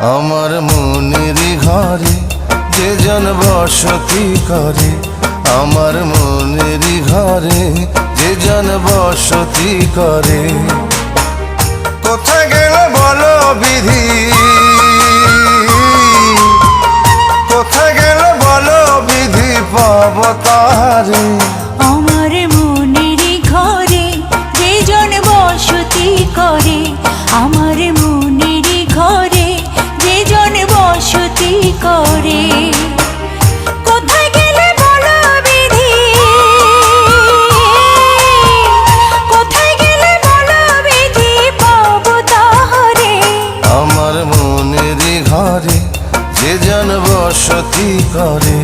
আমার মনেরই ঘরে যে জন বসতি করে, আমার মনেরই ঘরে যে জন বসতি করে। কোথায় গেল বলো বিধি, কোথায় গেল বলো বিধি, পাব তাহারে। আমার মনেরই ঘরে যে জন বসতি করে, আমার মনেরই ঘরে যে জন বসতি করে। কোথায় গেলে বলো বিধি, কোথায় গেলে বলো বিধি, পাব তাহারে। আমার মনেরই ঘরে যে জন বসতি করে।